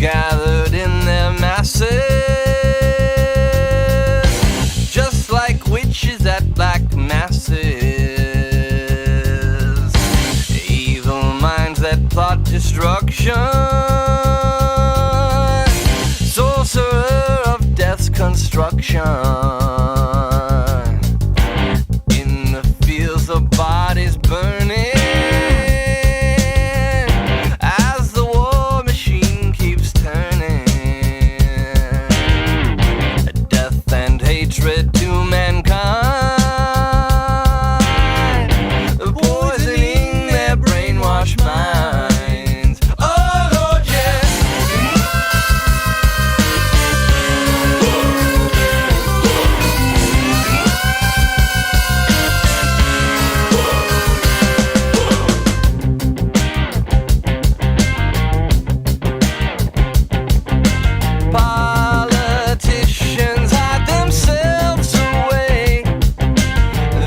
gathered in their masses, just like witches at black masses. Evil minds that plot destruction, sorcerer of death's construction. In the fields of bodies burning, to mankind, poisoning their brainwashed minds. Oh Lord, yeah. Politicians hide themselves away.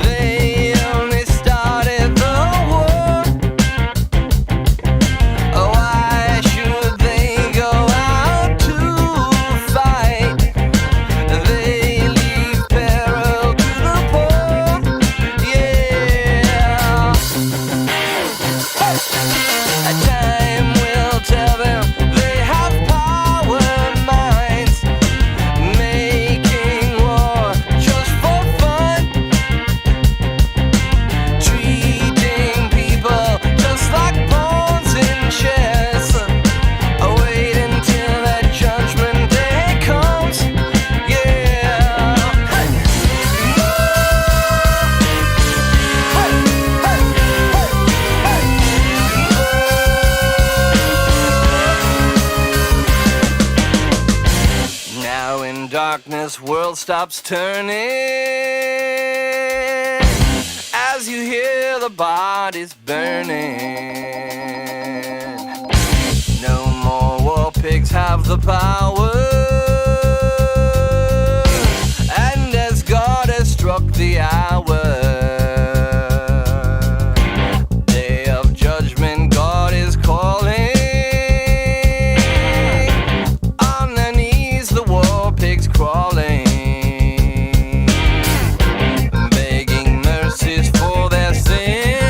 They only started the war. Why should they go out to fight? They leave peril to the poor. Yeah. Time will tell them they have power minds, making war just for fun, treating people just like pawns in chess. Wait until that judgment day comes. Yeah. Hey. Now in darkness, world stops turning as you hear the bodies burning. No more war pigs have the power, and as God has struck the hour, day of judgment, God is calling. On their knees, the war pigs crawling, begging mercies for their sins.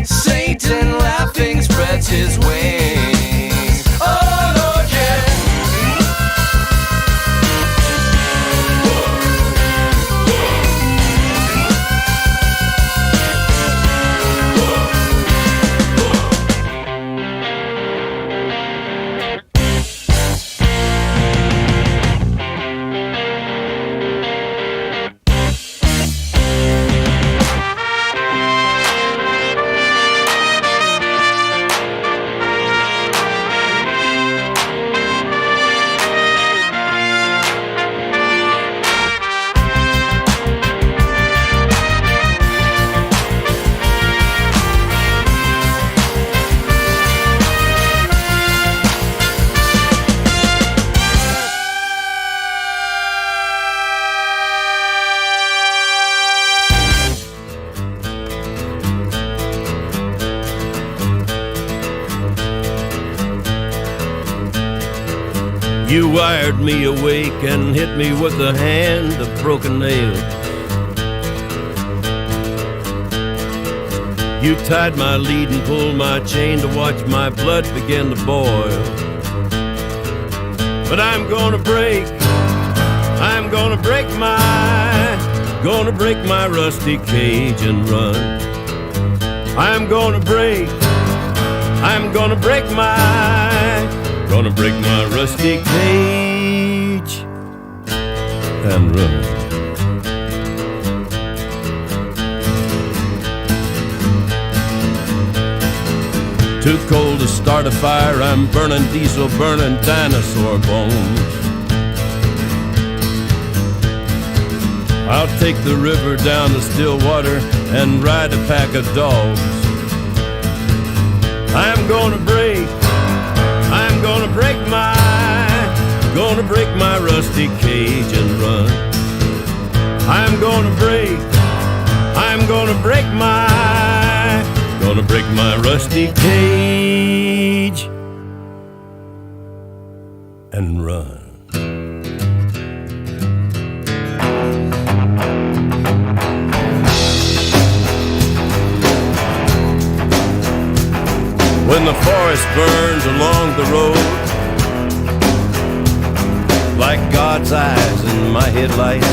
Satan laughing spreads his wings. Oh Lord, yeah. You wired me awake and hit me with a hand of broken nails. You tied my lead and pulled my chain to watch my blood begin to boil. But I'm gonna break my rusty cage and run. I'm gonna break my rusty cage and run. Too cold to start a fire, I'm burning diesel, burning dinosaur bones. I'll take the river down to Stillwater and ride a pack of dogs. I'm gonna break my rusty cage and run. I'm gonna break my rusty cage and run. When the forest burns along the road, like God's eyes in my headlights,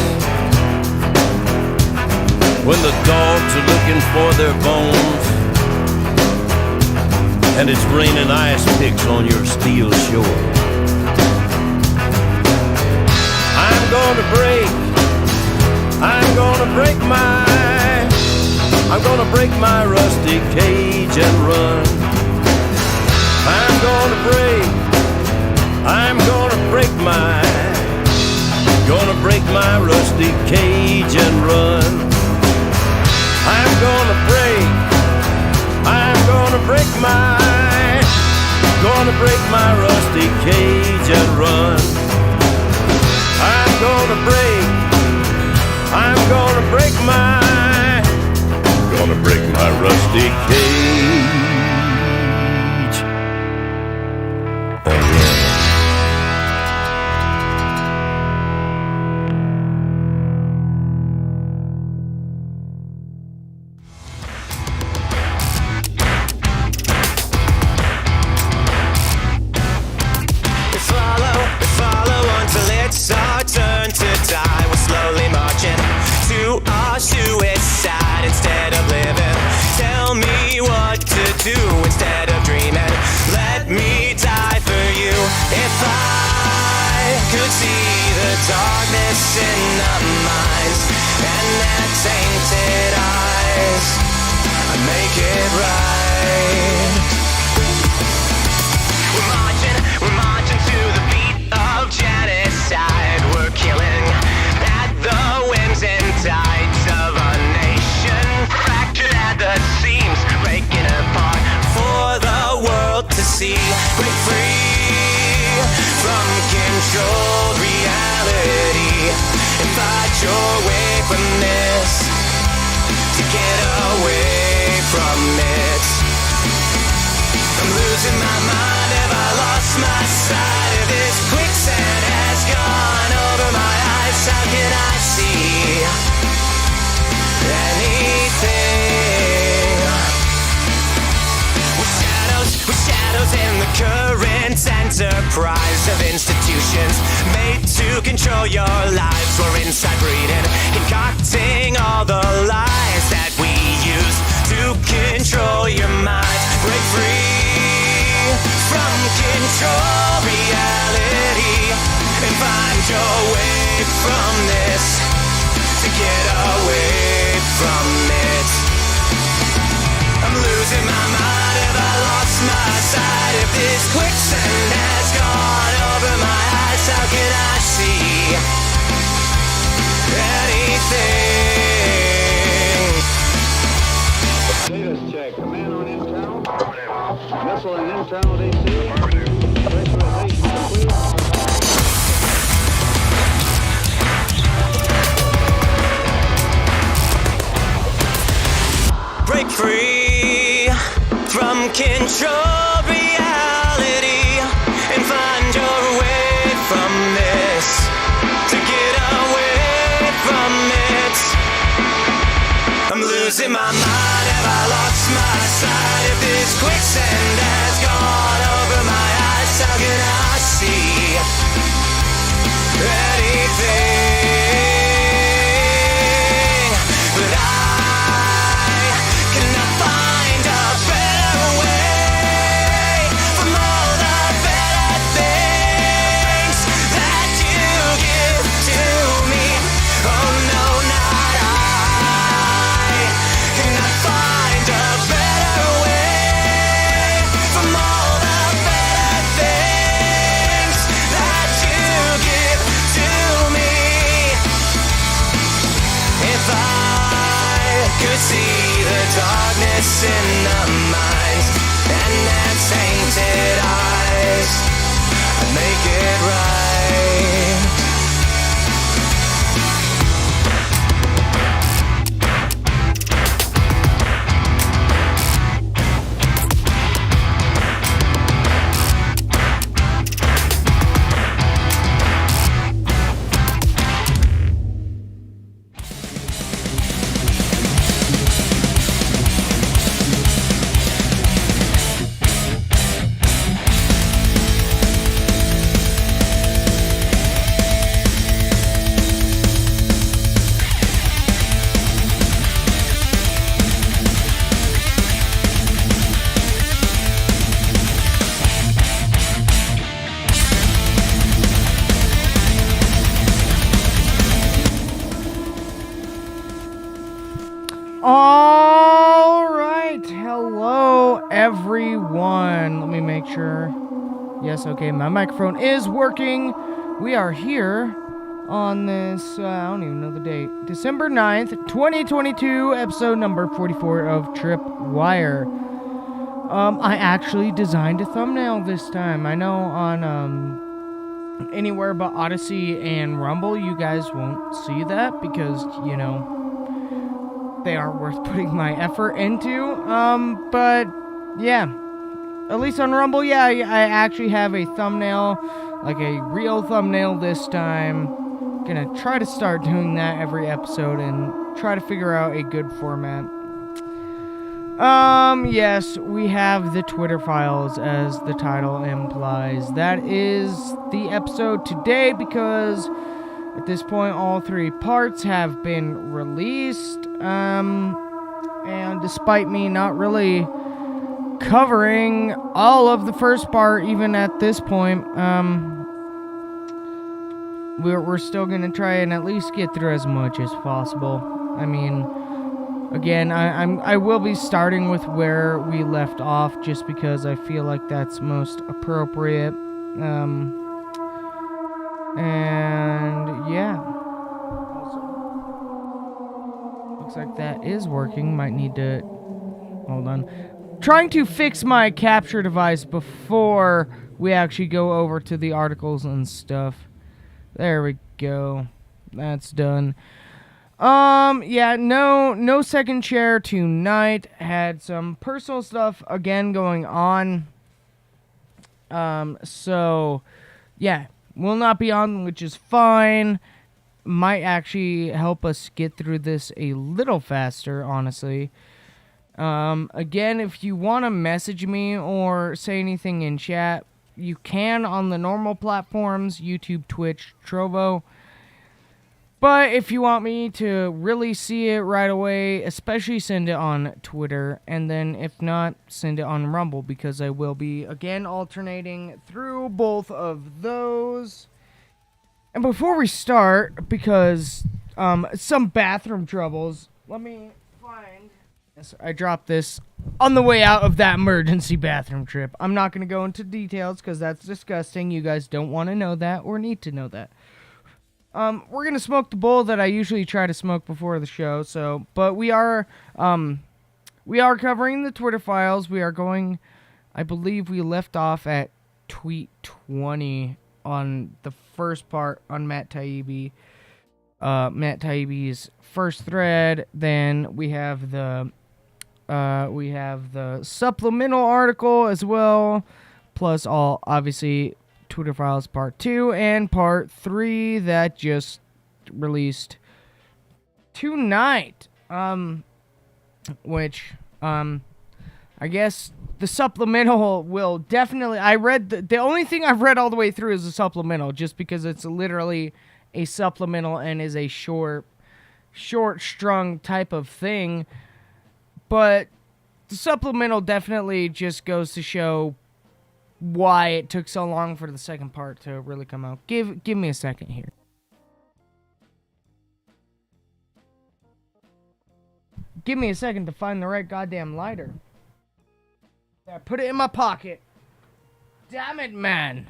when the dogs are looking for their bones, and it's raining ice picks on your steel shore, I'm gonna break my rusty cage and run. I'm gonna break my rusty cage and run. I'm gonna break my rusty cage and run. I'm gonna break my rusty cage and run. Suicide instead of living. Tell me what to do instead of dreaming. Let me die for you. If I could see the darkness in our minds and their tainted eyes, I'd make it right. We're marching to the beat of genocide. We're killing at the whims and tides of a nation, fractured at the seams, breaking apart for the world to see. Break free from controlled reality and fight your way from this, to get away from it. I'm losing my mind, have I lost my sight? If this quicksand has gone over my eyes, how can I see anything? We're shadows in the current enterprise of institutions made to control your lives. We're inside breeding, concocting all the lies that we use to control your mind. Break free from control reality and find your way from this, to get away from it. I'm losing my mind, have I lost my sight? If this quicksand has gone over my eyes, how can I see anything? Status check. Command on internal. Missile and internal DC. Pressurization complete. Break free from control reality and find your way from this, to get away from it. I'm losing my mind, have I lost my sight? If this quicksand has gone over my eyes, how can I see anything? But I cannot find a better way from all the better things that you give to me. Oh no, not I cannot find a better way from all the better things that you give to me. If I could see the darkness in the minds and their tainted eyes, I'd make it right. Hello, everyone. Let me make sure. Yes, okay, my microphone is working. We are here on this, I don't even know the date, December 9th, 2022, episode number 44 of Tripwire. I actually designed a thumbnail this time. I know on, anywhere but Odyssey and Rumble, you guys won't see that because, you know, they aren't worth putting my effort into. But yeah, at least on Rumble, yeah, I actually have a thumbnail, like a real thumbnail this time. Gonna try to start doing that every episode and try to figure out a good format. Yes, we have the Twitter files, as the title implies. That is the episode today because at this point, all 3 parts have been released, and despite me not really covering all of the first part, even at this point, we're still gonna try and at least get through as much as possible. I mean, again, I will be starting with where we left off, just because I feel like that's most appropriate, and yeah. Looks like that is working. Might need to... Hold on. Trying to fix my capture device before we actually go over to the articles and stuff. There we go. That's done. Yeah, no second chair tonight. Had some personal stuff again going on. So, yeah. Will not be on, which is fine. Might actually help us get through this a little faster, honestly. Again, if you want to message me or say anything in chat, you can on the normal platforms, YouTube, Twitch, Trovo. But if you want me to really see it right away, especially send it on Twitter, and then if not, send it on Rumble, because I will be, again, alternating through both of those. And before we start, because some bathroom troubles, let me find... Yes, I dropped this on the way out of that emergency bathroom trip. I'm not going to go into details because that's disgusting. You guys don't want to know that or need to know that. We're going to smoke the bowl that I usually try to smoke before the show. So, but we are covering the Twitter files. We are going, I believe we left off at tweet 20 on the first part on Matt Taibbi. Matt Taibbi's first thread. Then we have the supplemental article as well, plus all, obviously, Twitter files part 2 and part 3 that just released tonight. Which, I guess the supplemental will definitely, I read, the only thing I've read all the way through is the supplemental, just because it's literally a supplemental and is a short strung type of thing. But the supplemental definitely just goes to show why it took so long for the second part to really come out. Give me a second here. Give me a second to find the right goddamn lighter. I put it in my pocket. Damn it, man.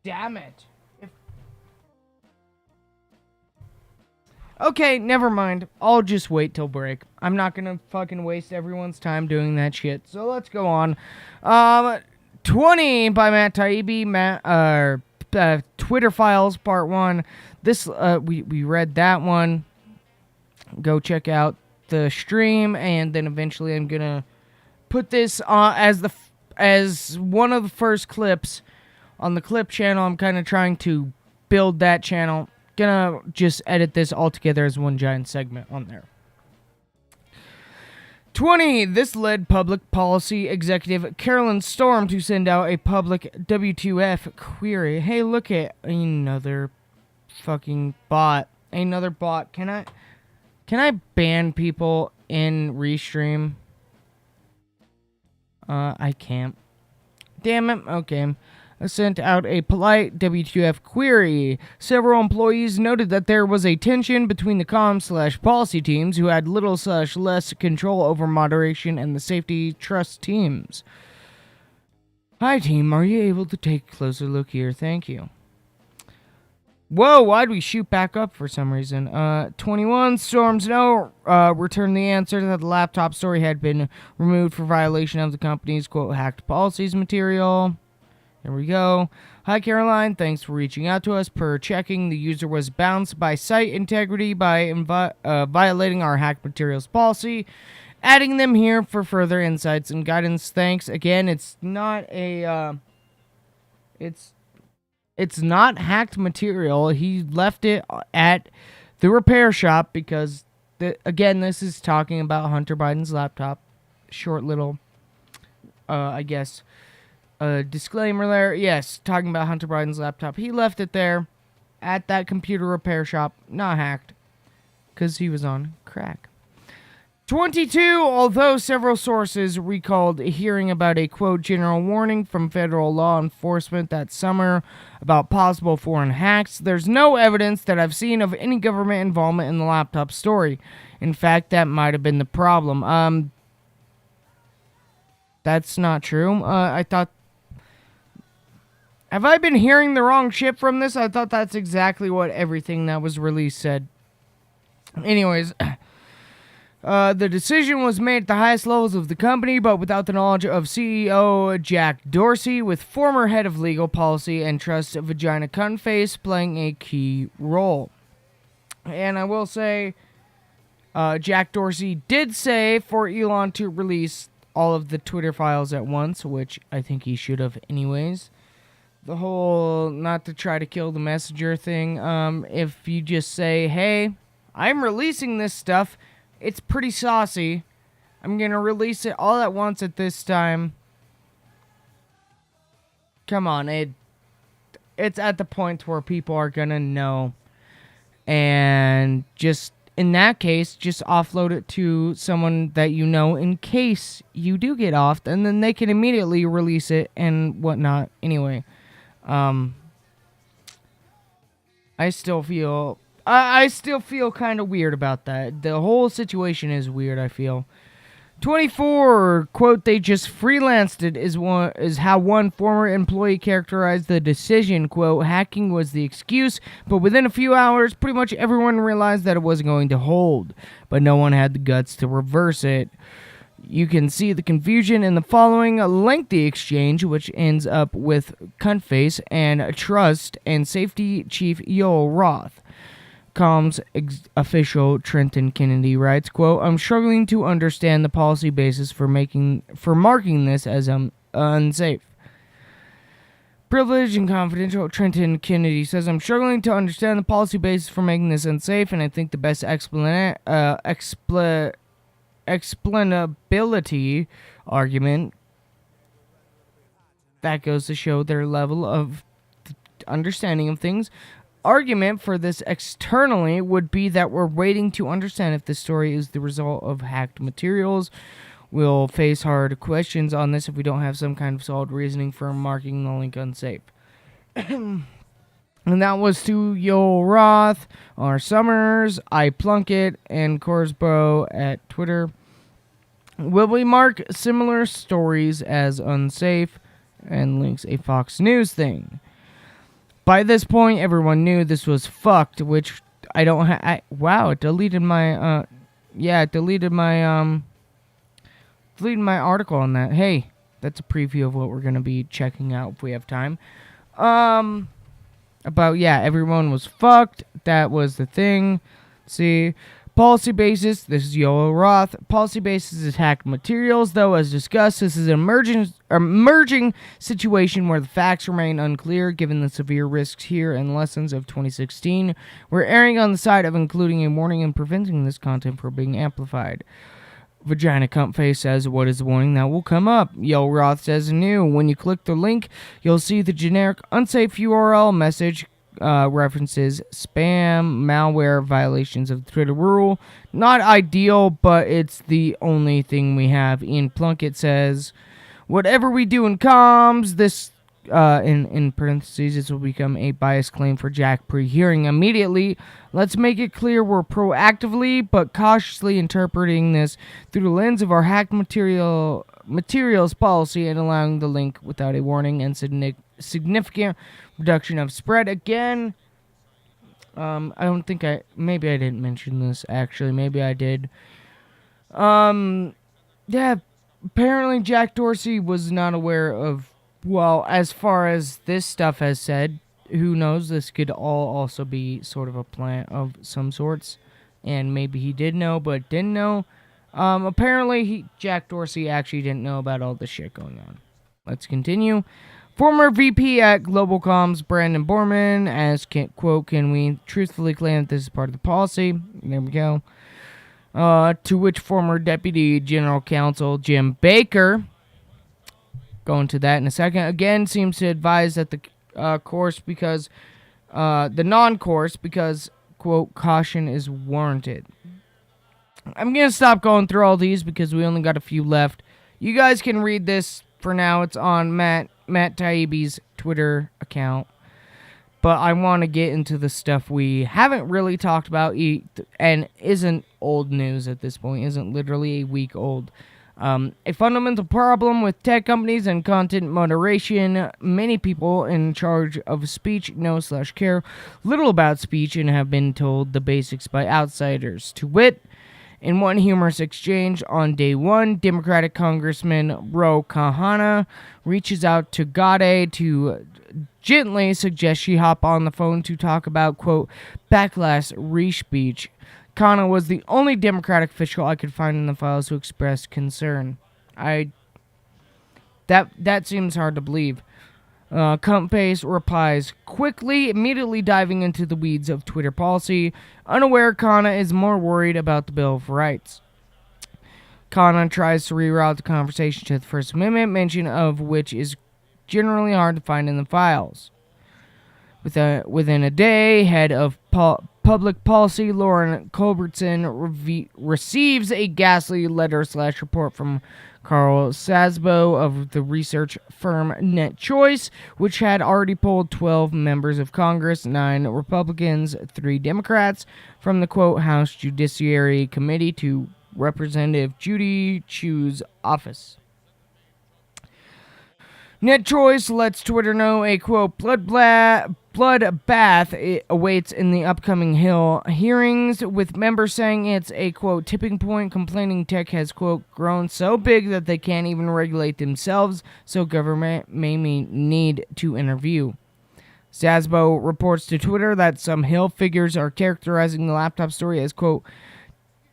Damn it. Okay, never mind. I'll just wait till break. I'm not gonna fucking waste everyone's time doing that shit. So let's go on. 20 by Matt Taibbi. Twitter files, part 1. This, we read that one. Go check out the stream, and then eventually I'm gonna put this as one of the first clips on the clip channel. I'm kind of trying to build that channel. Gonna just edit this all together as one giant segment on there. 20. This led public policy executive Carolyn Storm to send out a public W2F query. Hey, look at another fucking bot. Another bot. Can I ban people in Restream? I can't. Damn it. Okay. sent out a polite WTF query. Several employees noted that there was a tension between the comms/policy teams, who had little/less control over moderation, and the safety trust teams. Hi team, are you able to take a closer look here? Thank you. Whoa, why'd we shoot back up for some reason? 21, Storms No returned the answer that the laptop story had been removed for violation of the company's, quote, hacked policies material. There we go. Hi, Caroline. Thanks for reaching out to us. Per checking, the user was bounced by site integrity by violating our hacked materials policy. Adding them here for further insights and guidance. Thanks. Again, it's not a... It's not hacked material. He left it at the repair shop because, again, this is talking about Hunter Biden's laptop. Short little, disclaimer there. Yes, talking about Hunter Biden's laptop. He left it there at that computer repair shop, not hacked, because he was on crack. 22, although several sources recalled hearing about a, quote, general warning from federal law enforcement that summer about possible foreign hacks, there's no evidence that I've seen of any government involvement in the laptop story. In fact, that might have been the problem. That's not true. I thought... Have I been hearing the wrong shit from this? I thought that's exactly what everything that was released said. Anyways... the decision was made at the highest levels of the company, but without the knowledge of CEO Jack Dorsey, with former head of legal policy and trust Vagina Cunface playing a key role. And I will say, Jack Dorsey did say for Elon to release all of the Twitter files at once, which I think he should have anyways. The whole not to try to kill the messenger thing, if you just say, hey, I'm releasing this stuff, it's pretty saucy. I'm going to release it all at once at this time. Come on, it's at the point where people are going to know. And just, in that case, just offload it to someone that you know in case you do get offed. And then they can immediately release it and whatnot. Anyway, I still feel kind of weird about that. The whole situation is weird, I feel. 24, quote, they just freelanced it is how one former employee characterized the decision, quote, hacking was the excuse, but within a few hours, pretty much everyone realized that it wasn't going to hold, but no one had the guts to reverse it. You can see the confusion in the following lengthy exchange, which ends up with Cuntface and Trust and Safety Chief Yoel Roth. Comms official Trenton Kennedy writes, quote, I'm struggling to understand the policy basis for marking this as unsafe. Privileged and confidential, Trenton Kennedy says, I'm struggling to understand the policy basis for making this unsafe, and I think the best explainability argument that goes to show their level of understanding of things. Argument for this externally would be that we're waiting to understand if this story is the result of hacked materials. We'll face hard questions on this if we don't have some kind of solid reasoning for marking the link unsafe. And that was to Yoel Roth, R. Summers, I Plunkett, and Corsbro at Twitter. Will we mark similar stories as unsafe? And links a Fox News thing. By this point, everyone knew this was fucked, which I don't have. Wow, it deleted my, deleted my article on that. Hey, that's a preview of what we're going to be checking out if we have time. Everyone was fucked. That was the thing. See, policy basis, this is Yoel Roth. Policy basis is hacked materials, though, as discussed, this is an emerging situation where the facts remain unclear given the severe risks here and lessons of 2016. We're erring on the side of including a warning and preventing this content from being amplified. Vagina Cuntface says, what is the warning that will come up? Yoel Roth says, new. When you click the link, you'll see the generic unsafe URL message references spam, malware, violations of the Twitter rule. Not ideal, but it's the only thing we have. Ian Plunkett says, whatever we do in comms, this in parentheses, this will become a biased claim for Jack pre-hearing. Immediately, let's make it clear we're proactively but cautiously interpreting this through the lens of our hacked materials policy and allowing the link without a warning and significant reduction of spread. Again, I don't think maybe I didn't mention this, actually. Maybe I did. Yeah, apparently Jack Dorsey was not aware of, well, as far as this stuff has said, who knows, this could all also be sort of a plan of some sorts, and maybe he did know, but didn't know. Apparently Jack Dorsey actually didn't know about all this shit going on. Let's continue. Former VP at Global Comms, Brandon Borman, asked, quote, can we truthfully claim that this is part of the policy? There we go. To which former Deputy General Counsel Jim Baker, go into that in a second, again seems to advise that the non-course because, quote, caution is warranted. I'm going to stop going through all these because we only got a few left. You guys can read this for now. It's on Matt Taibbi's Twitter account. But I want to get into the stuff we haven't really talked about and isn't old news at this point, isn't literally a week old. A fundamental problem with tech companies and content moderation. Many people in charge of speech know/care little about speech and have been told the basics by outsiders. To wit, in one humorous exchange on day one, Democratic Congressman Ro Khanna reaches out to Gade to gently suggest she hop on the phone to talk about, quote, backlash re-speech. Khanna was the only Democratic official I could find in the files who expressed concern. That seems hard to believe. Cumpace replies quickly, immediately diving into the weeds of Twitter policy. Unaware, Khanna is more worried about the Bill of Rights. Khanna tries to reroute the conversation to the First Amendment, mention of which is generally hard to find in the files. Within a day, head of public policy Lauren Culbertson receives a ghastly letter/report from Carl Sasbo of the research firm NetChoice, which had already pulled 12 members of Congress, 9 Republicans, 3 Democrats, from the, quote, House Judiciary Committee to Representative Judy Chu's office. NetChoice lets Twitter know a, quote, bloodbath awaits in the upcoming Hill hearings, with members saying it's a, quote, tipping point, complaining tech has, quote, grown so big that they can't even regulate themselves, so government may need to intervene. Sasbo reports to Twitter that some Hill figures are characterizing the laptop story as, quote,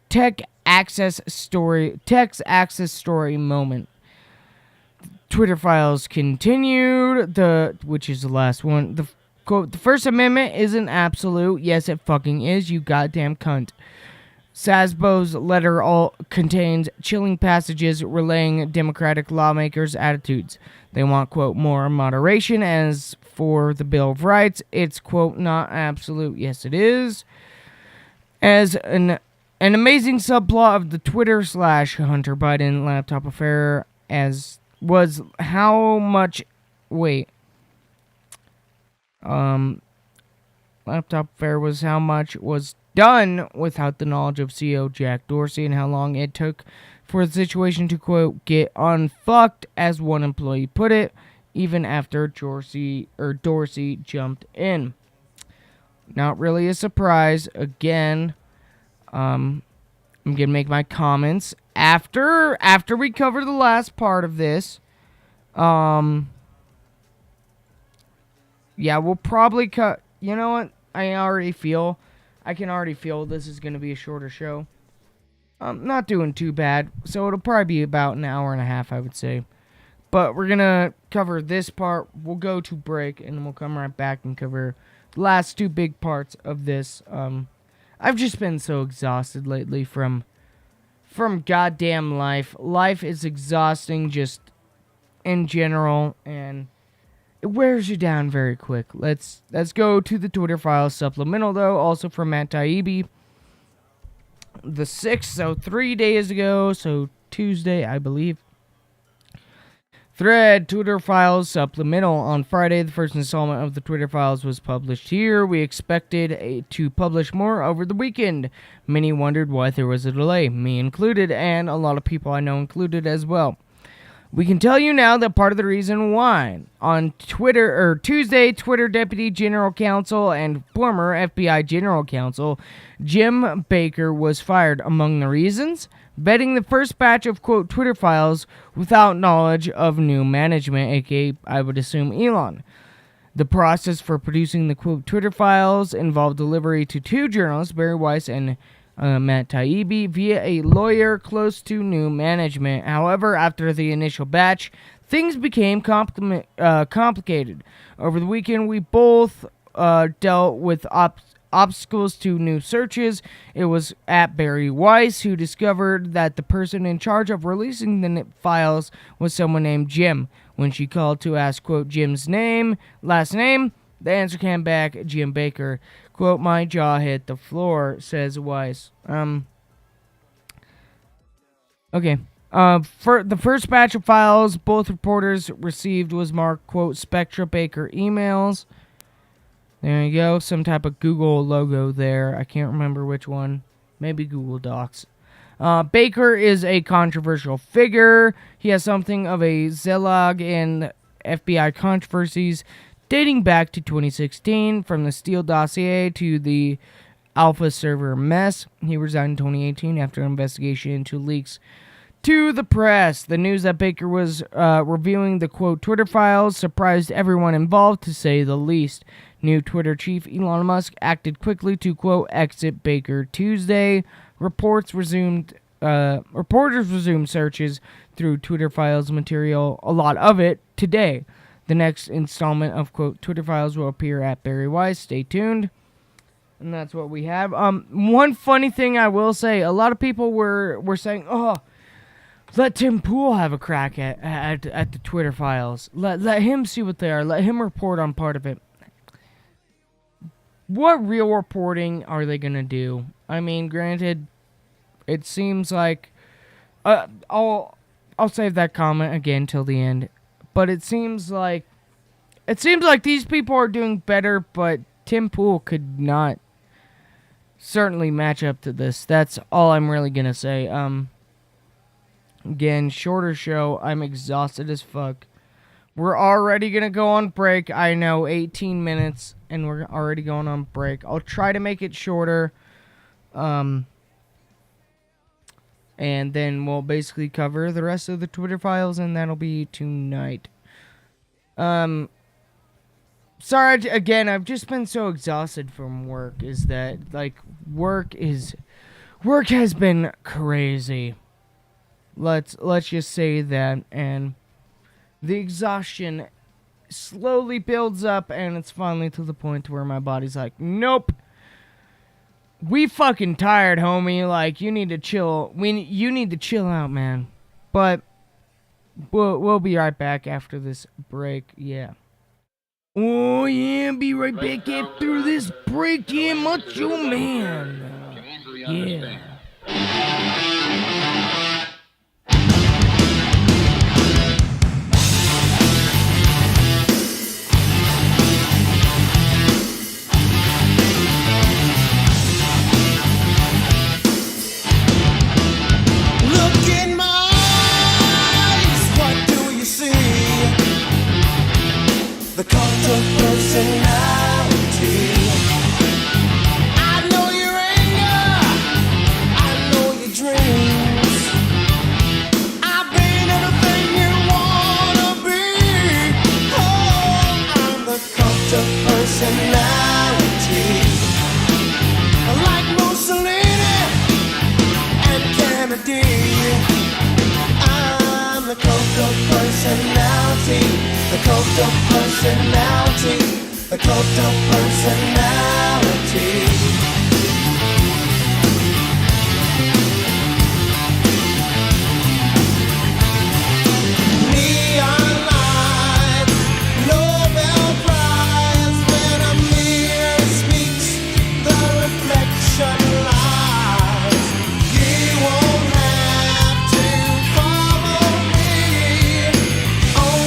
tech access story moment. Twitter files continued, which is the last one. The quote, the First Amendment isn't absolute. Yes, it fucking is, you goddamn cunt. Sasbo's letter all contains chilling passages relaying Democratic lawmakers' attitudes. They want, quote, more moderation. As for the Bill of Rights, it's, quote, not absolute. Yes, it is. As an amazing subplot of the Twitter/Hunter Biden laptop affair was how much laptop affair was how much was done without the knowledge of CEO Jack Dorsey and how long it took for the situation to, quote, get unfucked, as one employee put it, even after Dorsey jumped in. Not really a surprise. Again, I'm gonna make my comments after we cover the last part of this. Yeah, we'll probably cut. You know what? I can already feel this is gonna be a shorter show. Not doing too bad, so it'll probably be about an hour and a half, I would say. But we're gonna cover this part. We'll go to break, and then we'll come right back and cover the last two big parts of this. I've just been so exhausted lately from goddamn life. Life is exhausting just in general, and it wears you down very quick. Let's go to the Twitter files supplemental, though, also from Matt Taibbi. The 6th, so 3 days ago, so Tuesday, I believe. Thread Twitter Files Supplemental. On Friday, the first installment of the Twitter Files was published here. We expected to publish more over the weekend. Many wondered why there was a delay, me included, and a lot of people I know included as well. We can tell you now that part of the reason why. On Tuesday, Twitter Deputy General Counsel and former FBI General Counsel Jim Baker was fired. Among the reasons, vetting the first batch of, quote, Twitter files without knowledge of new management, aka, I would assume, Elon. The process for producing the, quote, Twitter files involved delivery to two journalists, Barry Weiss and Matt Taibbi, via a lawyer close to new management. However, after the initial batch, things became complicated. Over the weekend, we both dealt with obstacles to new searches. It was at Barry Weiss who discovered that the person in charge of releasing the files was someone named Jim. When she called to ask, quote, Jim's last name, the answer came back, Jim Baker. Quote, my jaw hit the floor, says Weiss. Okay. For the first batch of files both reporters received was marked, quote, Spectra Baker emails. There you go. Some type of Google logo there. I can't remember which one. Maybe Google Docs. Baker is a controversial figure. He has something of a zealot in FBI controversies dating back to 2016, from the Steele dossier to the Alpha server mess. He resigned in 2018 after an investigation into leaks to the press. The news that Baker was reviewing the, quote, Twitter files surprised everyone involved, to say the least. New Twitter chief Elon Musk acted quickly to, quote, exit Baker Tuesday. Reporters resumed searches through Twitter files material, a lot of it, today. The next installment of, quote, Twitter files will appear at Barry Weiss. Stay tuned. And that's what we have. One funny thing I will say, a lot of people were saying, oh, let Tim Pool have a crack at the Twitter files. Let him see what they are. Let him report on part of it. What real reporting are they going to do? I mean, granted, it seems like... I'll save that comment again till the end. But it seems like these people are doing better, but Tim Pool could not certainly match up to this. That's all I'm really gonna say. Again, shorter show. I'm exhausted as fuck. We're already gonna go on break. I know, 18 minutes, and we're already going on break. I'll try to make it shorter. And then we'll basically cover the rest of the Twitter files, and that'll be tonight. Sorry, again, I've just been so exhausted from work, is that, like, work has been crazy. Let's just say that, and the exhaustion slowly builds up, and it's finally to the point where my body's like, nope. We fucking tired, homie. Like, you need to chill. You need to chill out, man. But we'll be right back after this break. Yeah. Oh yeah, be right back after this break. Yeah, Macho Man. Yeah. The cult of personality. I know your anger, I know your dreams. I've been everything you wanna be. Oh, I'm the cult of personality. Like Mussolini and Kennedy, I'm the cult of personality. The cult of personality, the cult of personality. Neon lights, Nobel Prize, when a mirror speaks, the reflection lies. You won't have to follow me. Oh,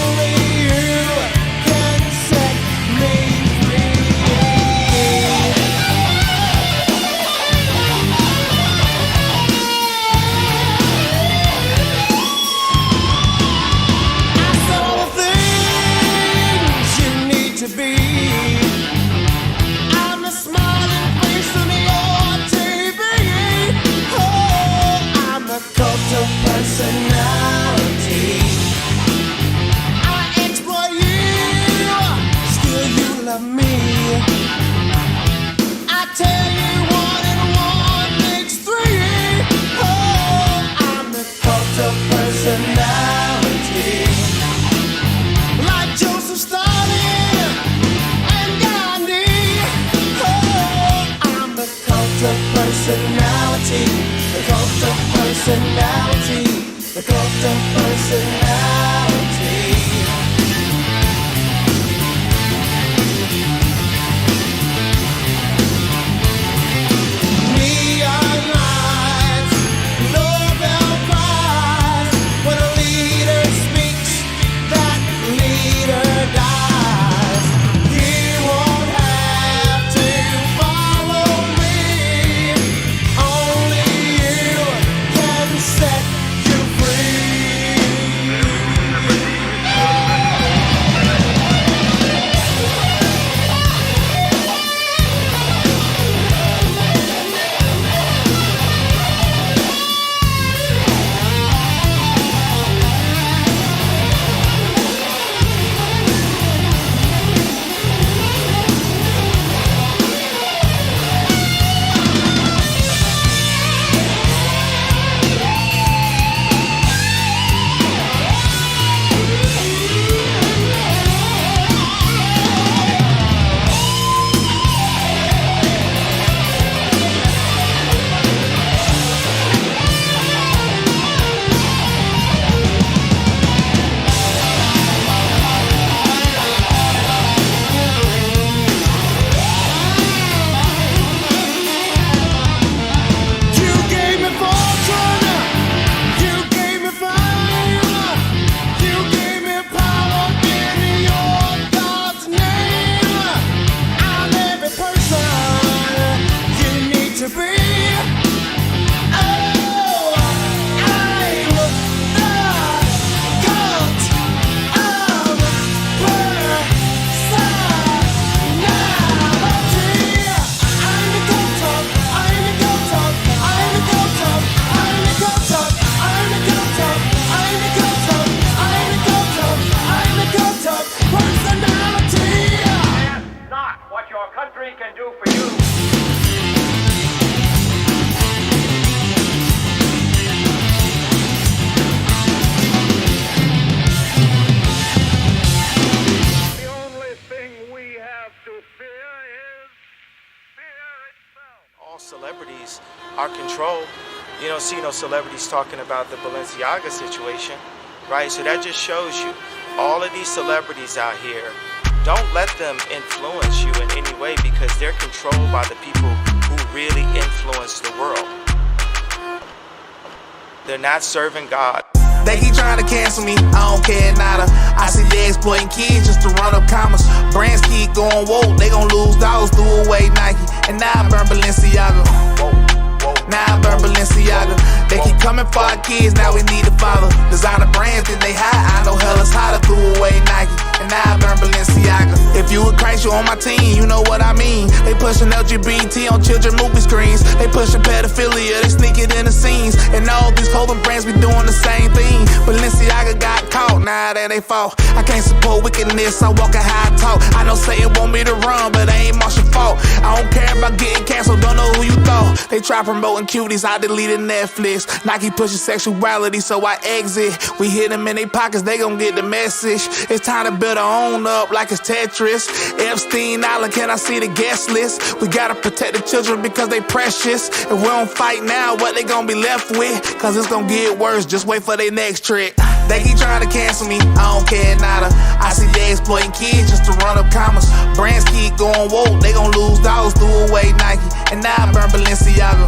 personality. Neon lights, Nobel Prize. When a leader speaks, that leader dies. You won't have to follow me. Only you can set you free. You gave me fortune, you gave me fame, you gave me power in your God's name. I'm every person you need to be. Oh, I'm the cult of personality. I'm the cult of, I'm the cult of, I'm the cult of, I'm the cult of, I'm the cult of, I'm the cult of, I'm the cult of, I'm the cult of personality. Ask not what your country can do for you. The only thing we have to fear is fear itself. All celebrities are controlled. You don't see no celebrities talking about the Balenciaga situation, right? So that just shows you all of these celebrities out here, don't let them influence you in any way because they're controlled by the people who really influence the world. They're not serving God. They keep trying to cancel me, I don't care nada. I see they exploiting kids just to run up commas. Brands keep going woke, they gon' lose dollars, threw away Nike. And now I burn Balenciaga. Now I burn Balenciaga. They keep coming for our kids, now we need a father. Designer brands, then they hide, I know hell is hotter, threw away Nike. And now I burn Balenciaga. If you a Christ, you on my team, you know what I mean. They pushing LGBT on children movie screens. They pushing pedophilia, they sneak it in the scenes. And all these clothing brands be doing the same thing. Balenciaga got caught, now that they fault. I can't support wickedness, I walk a high talk. I know Satan want me to run, but it ain't Marshall fault. I don't care about getting canceled, don't know who you thought. They try promoting cuties, I deleted Netflix. Nike pushing sexuality, so I exit. We hit them in their pockets, they gon' get the message. It's time to build our own up like it's Tetris. Epstein Island, can I see the guest list? We gotta protect the children because they precious. If we don't fight now, what they gon' be left with? Cause it's gon' get worse, just wait for their next trick. They keep trying to cancel me, I don't care nada. I see they exploiting kids just to run up commas. Brands keep going woke, they gon' lose dollars, threw away Nike. And now I burn Balenciaga.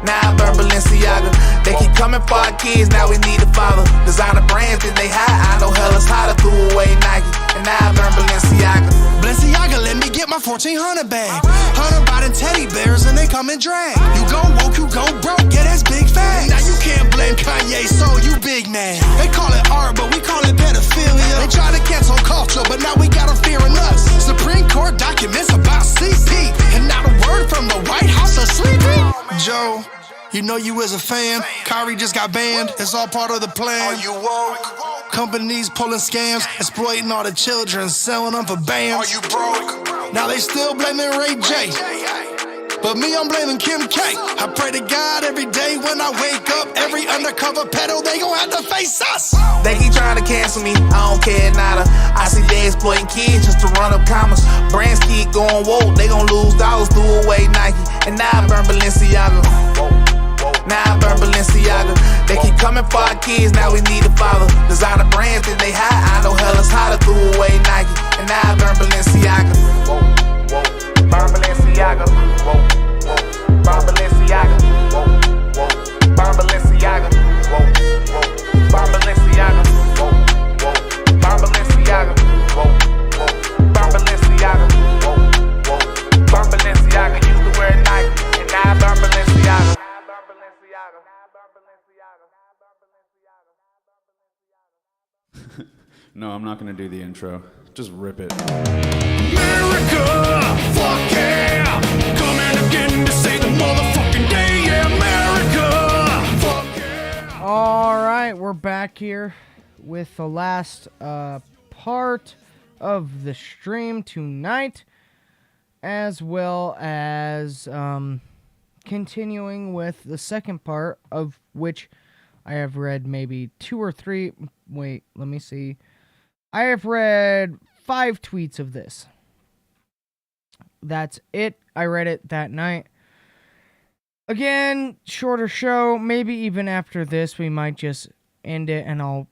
Now I burn Balenciaga. They keep coming for our kids, now we need a father. Designer brands, then they hide, I know hell is hotter, threw away Nike. And now I burn Balenciaga. Balenciaga, let me get my 1400 bag. 100 riding teddy bears and they come in drag. You go woke, you go broke, yeah, that's big facts. Now you can't blame Kanye, so you big man. They call it art, but we call it pedophilia. They try to cancel culture, but now we got them fearing us. Supreme Court documents about CP, and not a word from the White House or sleepy. Joe, you know you as a fan. Kyrie just got banned, it's all part of the plan. Are you woke? Companies pulling scams, exploiting all the children, selling them for bands. Are you broke? Now they still blaming Ray J, but me, I'm blaming Kim K. I pray to God every day when I wake up. Every undercover pedo, they gon' have to face us. They keep trying to cancel me, I don't care nada. I see they exploiting kids just to run up commas. Brands keep going woke, they gon' lose dollars, threw away Nike. And now I burn Balenciaga. Now I burn Balenciaga. They keep coming for our kids, now we need a father. Designer brands that they hide, I know hell is hotter. Threw away Nike, and now I burn Balenciaga. Whoa, whoa, burn Balenciaga. Whoa, whoa, burn Balenciaga. Whoa, whoa, burn Balenciaga. Whoa, whoa, burn Balenciaga. Whoa, whoa, burn Balenciaga. Whoa, whoa, burn Balenciaga. Whoa, whoa, burn Balenciaga. Used to wear Nike, and now I burn Balenciaga. No, I'm not gonna do the intro. Just rip it. America, fuck yeah, coming again to save the motherfucking day. Yeah, America, fuck yeah. All right, we're back here with the last part of the stream tonight, as well as continuing with the second part, of which I have read maybe 2 or 3. Wait, let me see. I have read 5 tweets of this. That's it. I read it that night. Again, shorter show. Maybe even after this, we might just end it, and I'll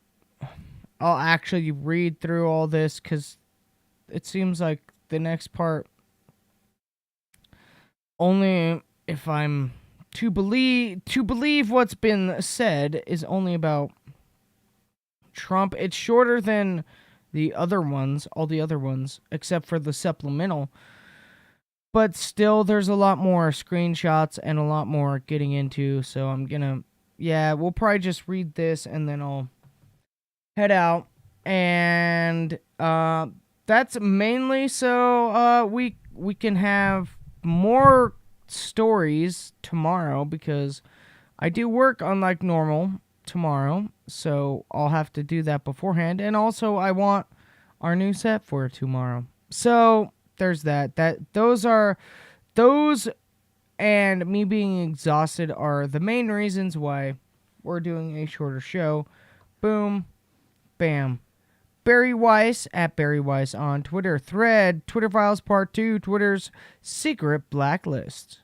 actually read through all this, because it seems like the next part, only if I'm to believe what's been said, is only about Trump. It's shorter than the other ones, all the other ones, except for the supplemental. But still, there's a lot more screenshots and a lot more getting into, so I'm gonna, we'll probably just read this and then I'll head out. And that's mainly so we can have more stories tomorrow, because I do work unlike normal tomorrow, so I'll have to do that beforehand. And also, I want our new set for tomorrow, so there's that. Those and me being exhausted are the main reasons why we're doing a shorter show. Boom, bam. Barry Weiss at Barry Weiss on Twitter. Thread, Twitter Files Part 2, Twitter's secret blacklist.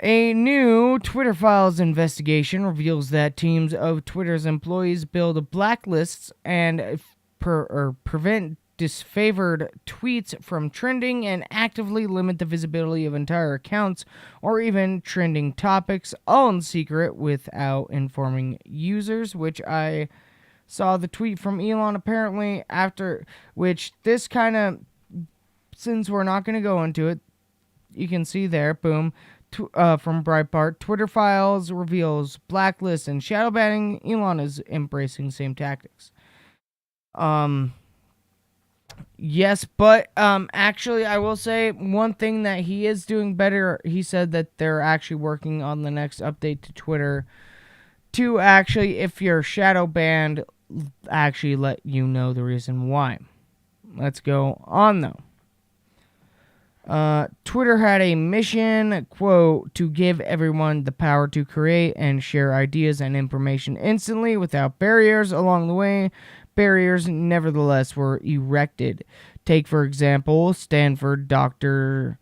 A new Twitter Files investigation reveals that teams of Twitter's employees build blacklists and prevent disfavored tweets from trending, and actively limit the visibility of entire accounts or even trending topics, all in secret without informing users, which I saw the tweet from Elon apparently, after which this kind of, since we're not going to go into it, you can see there, boom, from Breitbart, Twitter Files reveals blacklist and shadow banning. Elon is embracing same tactics. Yes, but actually, I will say one thing that he is doing better. He said that they're actually working on the next update to Twitter to actually, if you're shadow banned, actually let you know the reason why. Let's go on, though. Twitter had a mission, quote, to give everyone the power to create and share ideas and information instantly without barriers along the way. Barriers, nevertheless, were erected. Take, for example, Stanford Dr.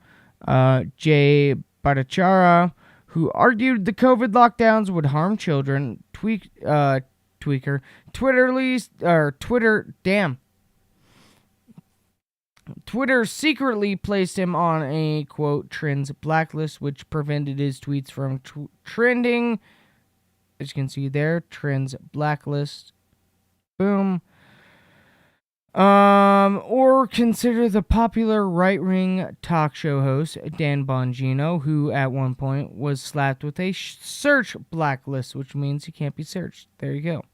Jay Bhattacharya, who argued the COVID lockdowns would harm children. Tweaker. Twitter secretly placed him on a, quote, trends blacklist, which prevented his tweets from trending. As you can see there, trends blacklist. Boom. Or consider the popular right-wing talk show host Dan Bongino, who at one point was slapped with a search blacklist, which means he can't be searched. There you go.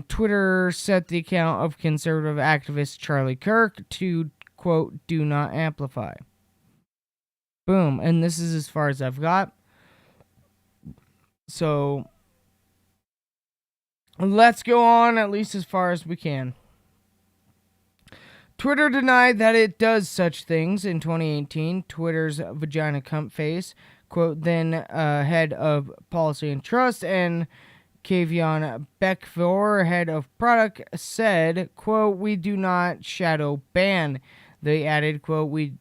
Twitter set the account of conservative activist Charlie Kirk to, quote, do not amplify. Boom. And this is as far as I've got. So let's go on at least as far as we can. Twitter denied that it does such things in 2018. Twitter's vagina cunt face, quote, then head of policy and trust, and Kavion Beckvor, head of product, said, quote, we do not shadow ban. They added, quote, we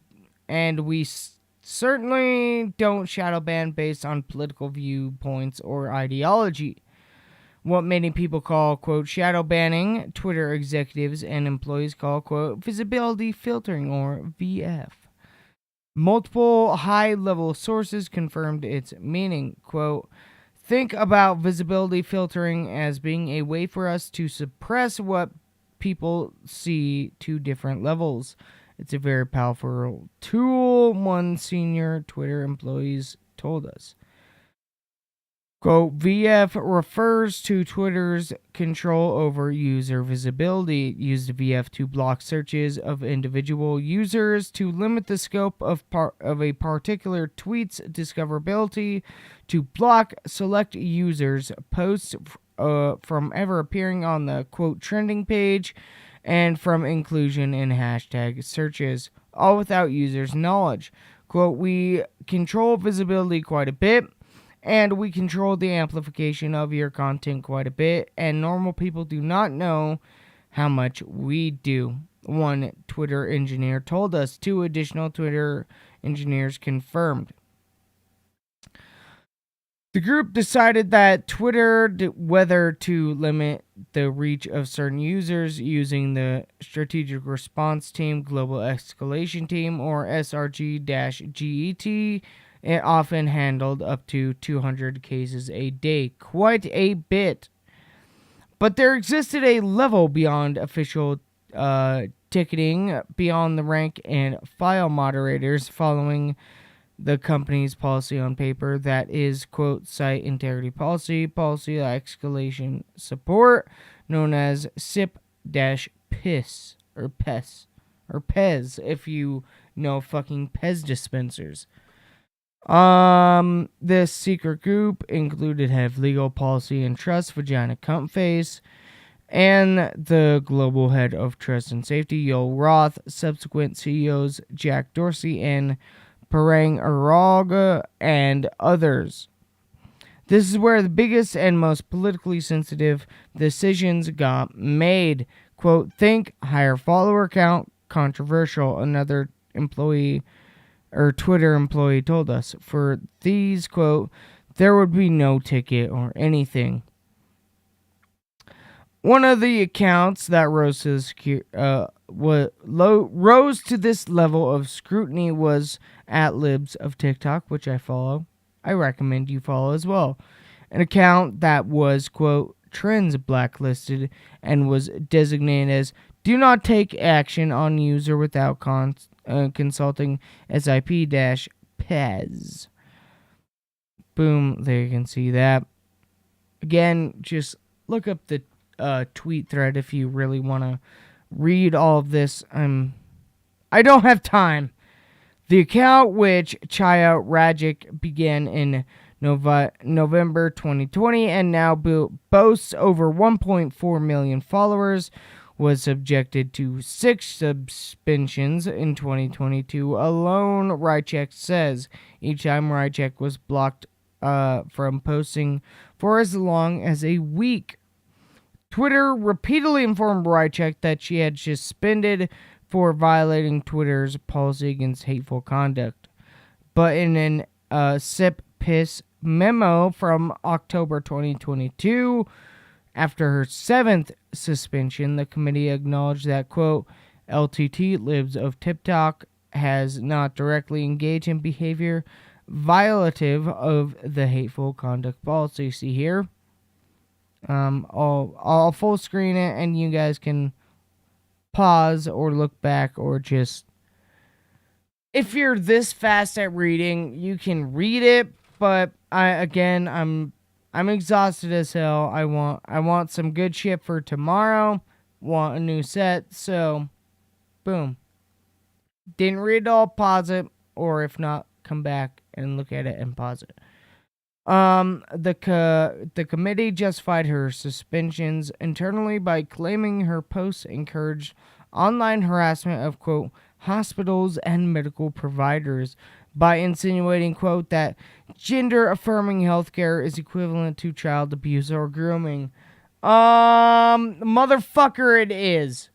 certainly don't shadow ban based on political viewpoints or ideology. What many people call, quote, shadow banning, Twitter executives and employees call, quote, visibility filtering, or VF. Multiple high-level sources confirmed its meaning, quote, think about visibility filtering as being a way for us to suppress what people see to different levels. It's a very powerful tool, one senior Twitter employees told us. Quote, VF refers to Twitter's control over user visibility. Use the VF to block searches of individual users, to limit the scope of a particular tweet's discoverability, to block select users' posts from ever appearing on the, quote, trending page, and from inclusion in hashtag searches, all without users' knowledge. Quote, we control visibility quite a bit, and we control the amplification of your content quite a bit, and normal people do not know how much we do. One Twitter engineer told us. 2 additional Twitter engineers confirmed. The group decided that Twitter whether to limit the reach of certain users using the Strategic Response Team, Global Escalation Team, or SRG-GET. It often handled up to 200 cases a day. Quite a bit. But there existed a level beyond official ticketing, beyond the rank and file moderators following the company's policy on paper that is, quote, site integrity policy escalation support, known as SIP-PIS, or PES, or PES, if you know fucking PES dispensers. This secret group included head of legal policy and trust, Vagina Cuntface, and the global head of trust and safety, Yoel Roth, subsequent CEOs Jack Dorsey and Parang Araga, and others. This is where the biggest and most politically sensitive decisions got made. Quote, think higher follower count, controversial, another employee or Twitter employee told us. For these, quote, there would be no ticket or anything. One of the accounts that rose to this level of scrutiny was @libs of TikTok, which I follow. I recommend you follow as well. An account that was, quote, trends blacklisted and was designated as do not take action on user without consulting SIP-PES. Boom, there you can see that. Again, just look up the tweet thread if you really want to read all of this. I don't have time. The account, which Chaya Rajic began in November 2020 and now boasts over 1.4 million followers, was subjected to 6 suspensions in 2022 alone, Rycheck says. Each time Rycheck was blocked from posting for as long as a week. Twitter repeatedly informed Rycheck that she had suspended for violating Twitter's policy against hateful conduct. But in an SIP-PIS memo from October 2022, after her 7th suspension, the committee acknowledged that, quote, LTT Libs of TikTok has not directly engaged in behavior violative of the hateful conduct policy. See here? I'll full screen it and you guys can pause or look back or just, if you're this fast at reading, you can read it, but I'm exhausted as hell. I want some good shit for tomorrow. Want a new set, so boom. Didn't read it all, pause it, or if not, come back and look at it and pause it. The committee justified her suspensions internally by claiming her posts encouraged online harassment of, quote, hospitals and medical providers by insinuating, quote, that gender-affirming healthcare is equivalent to child abuse or grooming. Motherfucker, it is.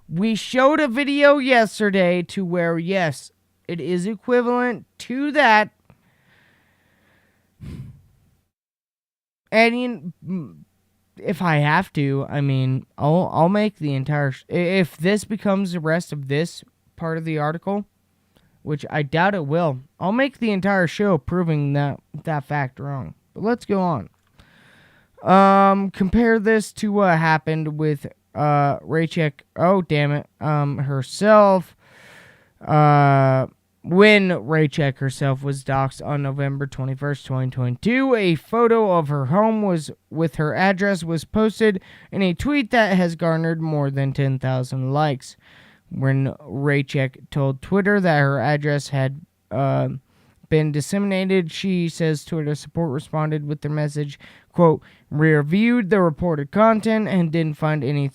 We showed a video yesterday to where, yes, It is equivalent to that. And if I have to, I mean, I'll make the entire... if this becomes the rest of this part of the article, which I doubt it will, I'll make the entire show proving that fact wrong. But let's go on. Compare this to what happened with Raychek. Oh, damn it. Herself. When Raychek herself was doxxed on November 21st, 2022, a photo of her home with her address was posted in a tweet that has garnered more than 10,000 likes. When Raychek told Twitter that her address had been disseminated, she says Twitter support responded with their message, quote, reviewed the reported content and didn't find it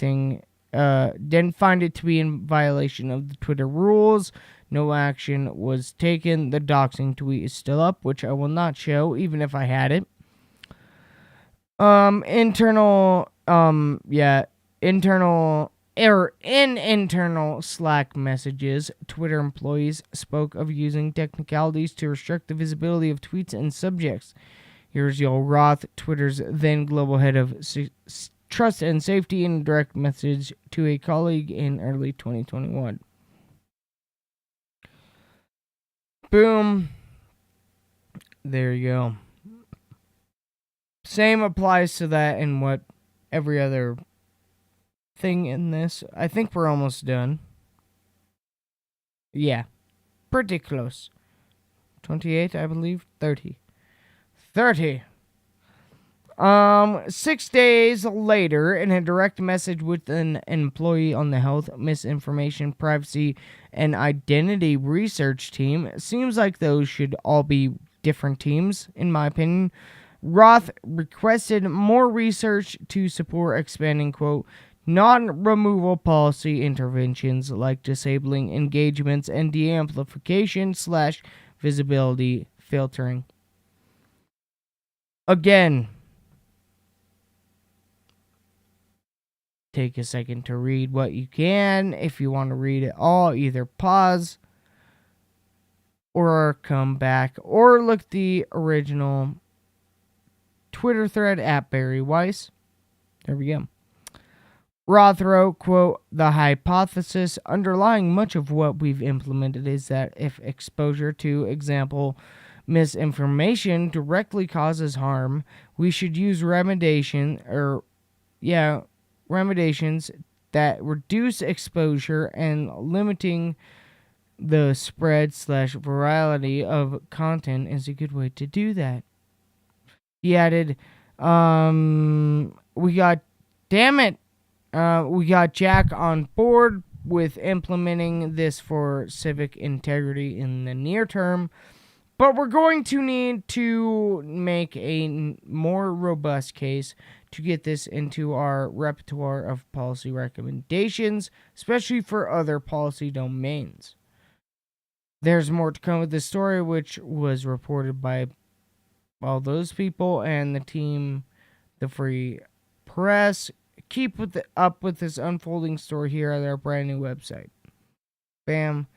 to be in violation of the Twitter rules. No action was taken. The doxing tweet is still up, which I will not show, even if I had it. Internal Slack messages, Twitter employees spoke of using technicalities to restrict the visibility of tweets and subjects. Here's Yoel Roth, Twitter's then global head of trust and safety, in a direct message to a colleague in early 2021. Boom. There you go. Same applies to that and what every other thing in this. I think we're almost done. Yeah. Pretty close. 28, I believe. 30. 6 days later, in a direct message with an employee on the Health, Misinformation, Privacy, and Identity Research team, seems like those should all be different teams, in my opinion, Roth requested more research to support expanding, quote, non-removal policy interventions like disabling engagements and de-amplification / visibility filtering. Again, take a second to read what you can. If you want to read it all, either pause or come back or look the original Twitter thread at Barry Weiss. There we go. Roth wrote, quote, the hypothesis underlying much of what we've implemented is that if exposure to, example, misinformation directly causes harm, we should use remediations that reduce exposure, and limiting the spread / virality of content is a good way to do that. He added, we got Jack on board with implementing this for civic integrity in the near term, but we're going to need to make a more robust case to get this into our repertoire of policy recommendations, especially for other policy domains. There's more to come with this story, which was reported by all those people and the team, the Free Press. Keep up with this unfolding story here at our brand new website. Bam.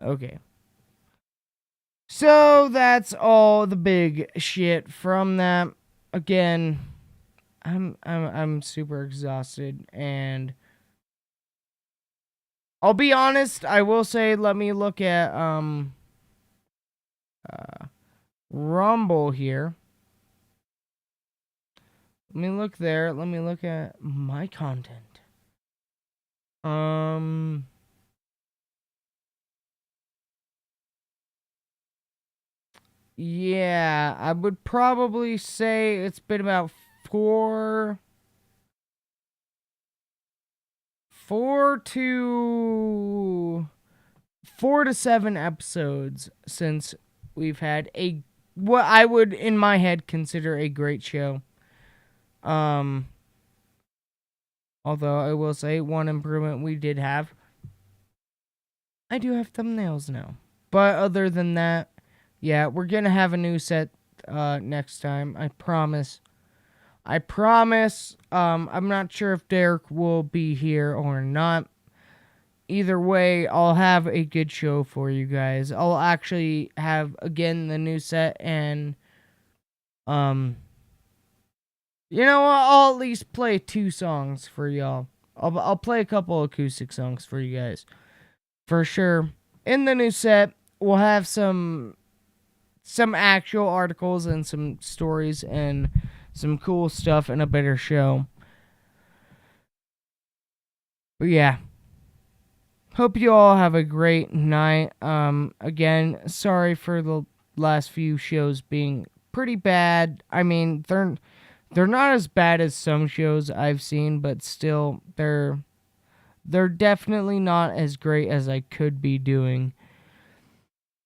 Okay. So that's all the big shit from that. Again, I'm super exhausted, and I'll be honest, I will say, let me look at Rumble here. Let me look there. Let me look at my content. Yeah, I would probably say it's been about 4 to 7 episodes since we've had what I would, in my head, consider a great show. Although I will say one improvement we did have, I do have thumbnails now. But other than that, yeah, we're gonna have a new set next time, I promise. I promise. I'm not sure if Derek will be here or not. Either way, I'll have a good show for you guys. I'll actually have, again, the new set, and you know what? I'll at least play 2 songs for y'all. I'll play a couple acoustic songs for you guys. For sure. In the new set, we'll have some actual articles and some stories and some cool stuff and a better show. But yeah. Hope you all have a great night. Again, sorry for the last few shows being pretty bad. I mean, they're not as bad as some shows I've seen, but still, they're definitely not as great as I could be doing.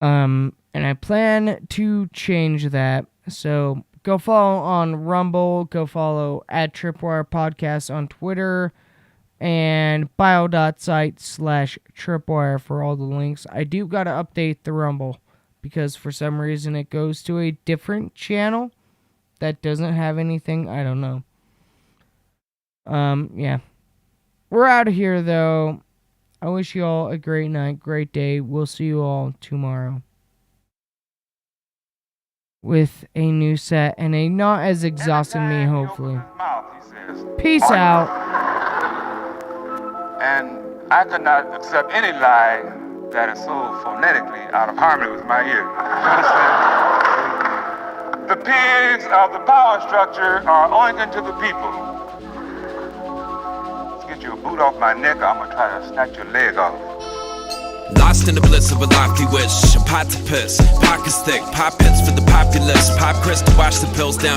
And I plan to change that. So go follow on Rumble. Go follow at Tripwire Podcast on Twitter. And bio.site/Tripwire for all the links. I do gotta update the Rumble, because for some reason it goes to a different channel that doesn't have anything. I don't know. Yeah. We're out of here, though. I wish you all a great night, great day. We'll see you all tomorrow with a new set and a not as exhausting me, hopefully. Peace out. And I could not accept any lie that is so phonetically out of harmony with my ear. The pigs of the power structure are oinking to the people. Let's get you a boot off my neck, or I'm gonna try to snatch your leg off. Lost in the bliss of a lofty wish, a pot to piss, pockets thick, pop hits for the populace, pop Chris to wash the pills down